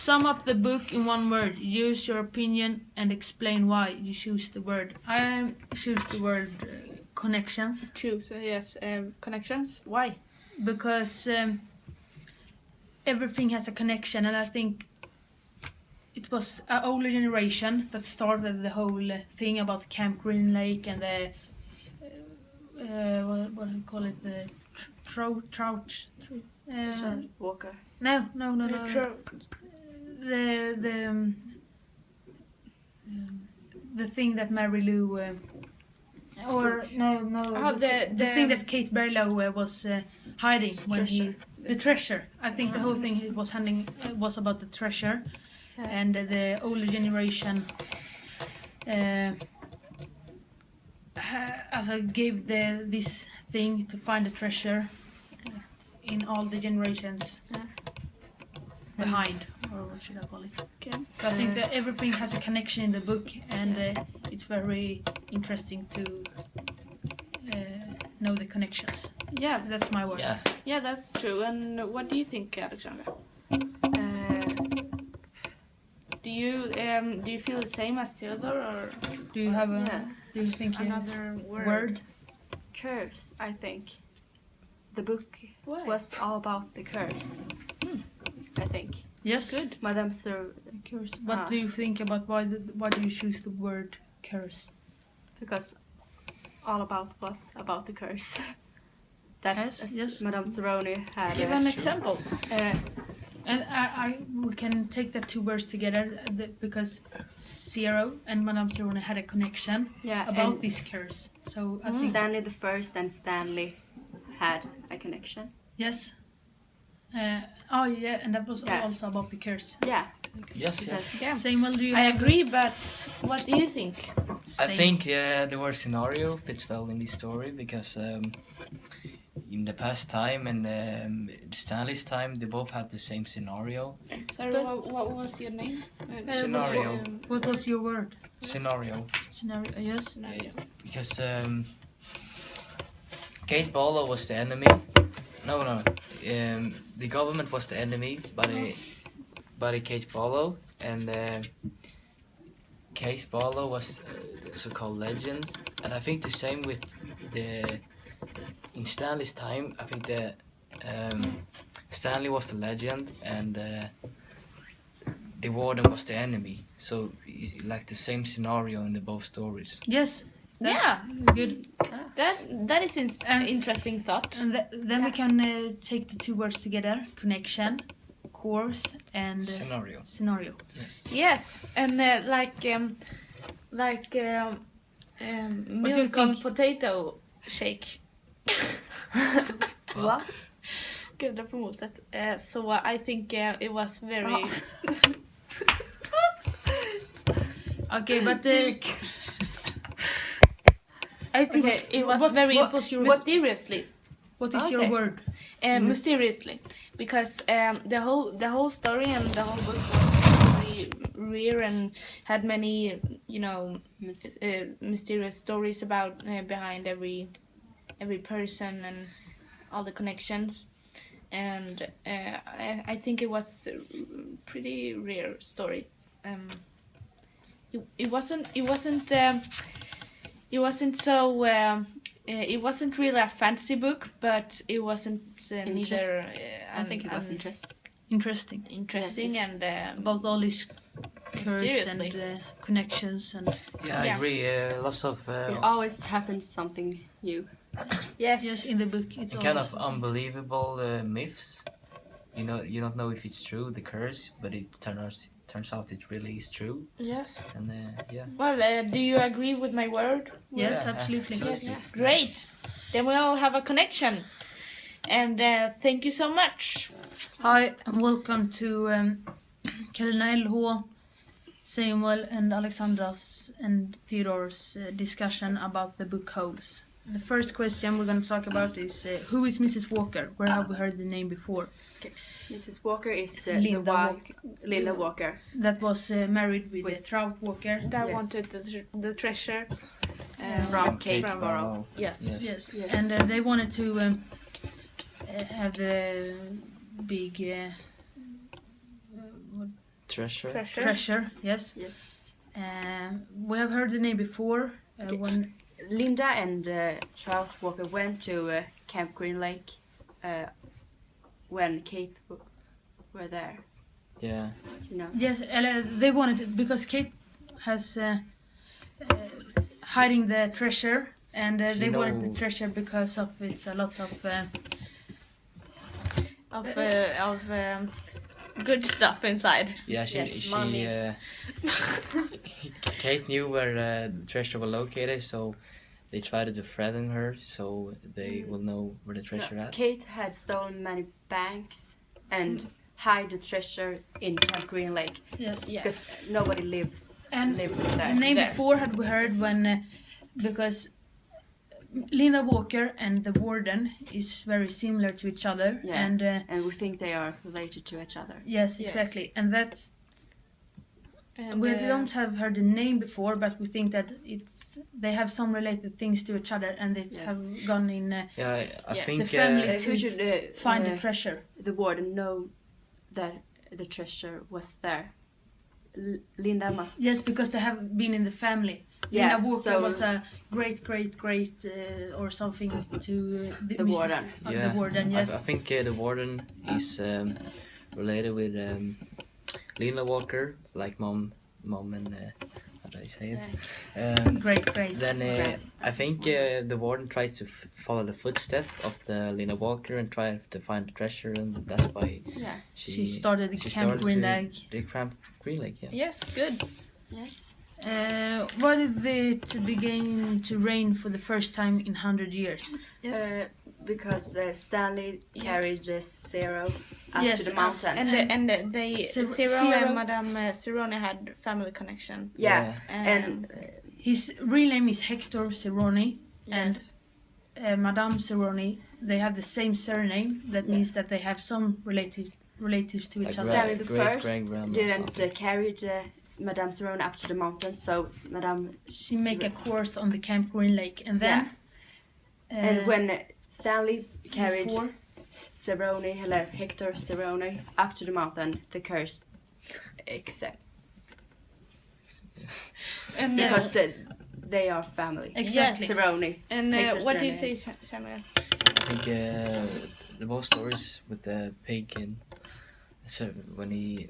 Sum up the book in one word. Use your opinion and explain why you choose the word. I choose the word connections. Yes, connections. Why? Because everything has a connection, and I think it was an older generation that started the whole thing about Camp Green Lake and the what do you call it, the trout. Walker. No. The thing that Mary Lou or no the thing that Kate Barlow was hiding when the treasure. I think the whole thing it was was about the treasure, and the older generation gave this thing to find the treasure in all the generations behind, or what should I call it? Okay. So I think that everything has a connection in the book, and it's very interesting to know the connections. Yeah, That's my word. Yeah, that's true. And what do you think, Alexandra? Do you feel the same as Theodore, or Do you have do you think another word? Curse, I think. The book was all about the curse. I think. Yes. Good. Madame Sir, Curse. What do you think about why do you choose the word curse? because all about was about the curse. That's Yes. Madame Serroni had. Give an example. And we can take the two words together because Zero and Madame Serrone had a connection about this curse. So I think Stanley the First and Stanley had a connection. yes. And that was also about the curse. Yeah. Yes. Yeah. Samuel, do you? I agree, but what do you think? I think the word scenario fits well in this story because in the past time and Stanley's time, they both had the same scenario. Sorry, what was your name? Scenario. What was your word? Scenario. Scenario. Yes. Because Kate Barlow was the enemy. No. The government was the enemy by Kate Barlow, and Kate Barlow was so-called legend. And I think the same with in Stanley's time. I think Stanley was the legend, and the warden was the enemy. So it's like the same scenario in the both stories. Yes. That's good. That is an interesting thought. And then we can take the two words together: connection, course, and Scenario. Yes, and milk on potato shake. What? Grädde på moset. So I think it was very. Okay, but I think it was very mysteriously. What is your word? Mysteriously, because the whole story and the whole book was very rare and had many, mysterious stories about behind every person and all the connections, and I think it was a pretty rare story. It wasn't so. It wasn't really a fantasy book, but it wasn't neither. I think it was Interesting. Interesting, yes. and About all these curse and connections and. Yeah, I agree. Lots of. It always happens something new. Yes, in the book it's kind of unbelievable myths. You don't know if it's true, the curse, but it turns out it really is true. Yes. And Well, do you agree with my word? Yes, absolutely. Yes. Great. Then we all have a connection. And thank you so much. Hi, and welcome to Carolina LH, Samuel and Alexandra's and Theodore's discussion about the book Holes. The first question we're going to talk about is who is Mrs. Walker? Where have we heard the name before? Okay. Mrs. Walker is Linda Walker. That was married with the Trout Walker. That wanted the treasure from Kate Barlow. Yes. And they wanted to have a big Treasure. Yes. Yes. We have heard the name before. Okay. When Linda and Charles Walker went to Camp Green Lake when Kate were there. Yeah. You know. yes, they wanted it because Kate has hiding the treasure, and they wanted the treasure because of it's a lot of good stuff inside. Yeah, money. Kate knew where the treasure was located, so they tried to threaten her so they will know where the treasure is. Kate had stolen many banks and hide the treasure in Camp Green Lake yes. because nobody lives. And Lived the there. name before had we heard when because Linda Walker and the warden is very similar to each other, Yeah. and we think they are related to each other. yes, exactly, and that's. We don't have heard the name before, but we think that they have some related things to each other, and it have gone in I think the family Who should find the treasure. The warden know that the treasure was there. Linda must. Yes, because they have been in the family. Yeah, Linda Walker so- was a great or something to The Mrs. warden. The warden, yes. I think the warden is related with Lena Walker, like mom and how do I say it? Great. Then Great. I think the warden tries to follow the footsteps of the Lena Walker and try to find the treasure, and that's why Yeah. She started the she Camp started Green to- Lake. The Camp Green Lake, yeah. Yes, good. Yes. Why did it begin to rain for the first time in 100 years? Because Stanley carried Zero up Yes, to the mountain. And Zero Zero- and Madame Cerrone had family connection. yeah. And And His real name is Hector Cerrone, yes, and Madame Cerrone, they have the same surname. That means that they have some relatives to each Like other. Stanley the great first grandgrandma or didn't something. carry Madame Cerrone up to the mountain, so Madame. She make a course on the Camp Green Lake, and then And when Stanley carried before, Cerrone, eller Hector Cerrone, up to the mountain, the curse except and because they are family. exactly. Cerrone. and Hector what do you Cerrone. say, Samuel? I think the most stories with the pig and so when he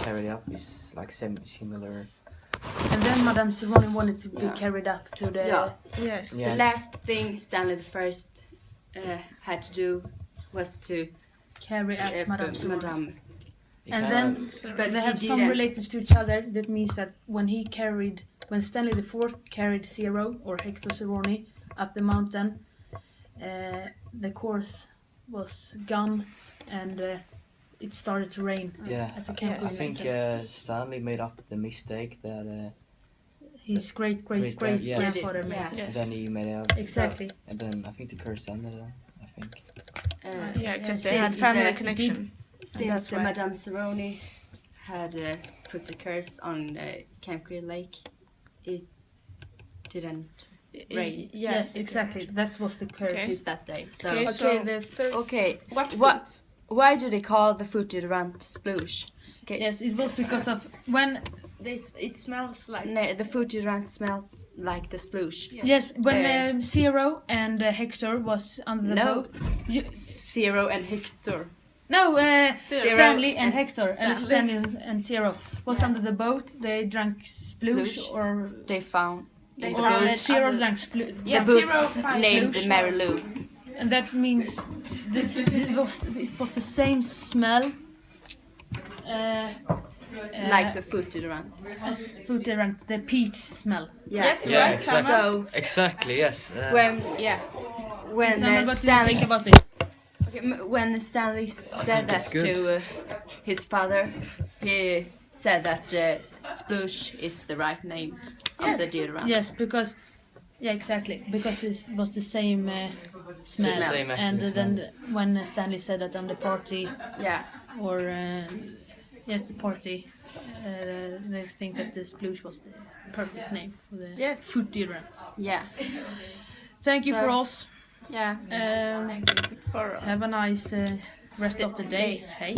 carried up is like similar. And then Madame Cerrone wanted to be Yeah. carried up to the. Yeah. Yes. Yeah. The last thing Stanley the first had to do was to Carry up Madame Cerrone. Madame. He And kinda- then But they he have some didn't. relatives to each other. That means that when Stanley the Fourth carried Zero or Hector Cerrone up the mountain, the course was gone, and it started to rain at the Camp I Green think Lake. Stanley made up the mistake that His great yes. grandfather made. Yeah. Yes. then he made it up. Exactly. And then I think the curse ended. I think. Yeah, because they Since, had family uh, connection. Since That's why. Madame Cerrone had put the curse on Camp Green Lake, it didn't rain Yes, exactly. That was the curse. Okay. since that day. So Okay, Okay, so the third. okay, what? What? Why do they call the footed runt sploosh? Okay, Yes, it was because of when. It smells like. no, the footed runt smells like the sploosh. Yes, when Uh, Zero and Hector was under the No. boat. Zero and Hector. No, Stanley and and Hector, and Stanley and Zero was under the boat. They drank sploosh, Sploosh. or They found They the found or boat it Zero under- drank sploosh. Yeah, the boat Zero found named sploosh. Mary Lou. And that means it was the same smell. Like the footed runt. As the food they drank, the peach smell. Yeah. Yes, Yeah, right, exactly. Samuel? So Exactly. Yes. Yeah. when Samuel, what do you Stanley think about this? Okay, when Stanley said that's that good. to his father, he said that sploosh is the right name of the deodorant. Yes, because exactly, because this was the same smell, Same actually and smell. then when Stanley said that on the party, Yeah. or the party, they think that the sploosh was the perfect name for the Yes. food deodorant. Yeah. Thank you So- for us. Yeah. Um, For us. have a nice rest of the day. Hey.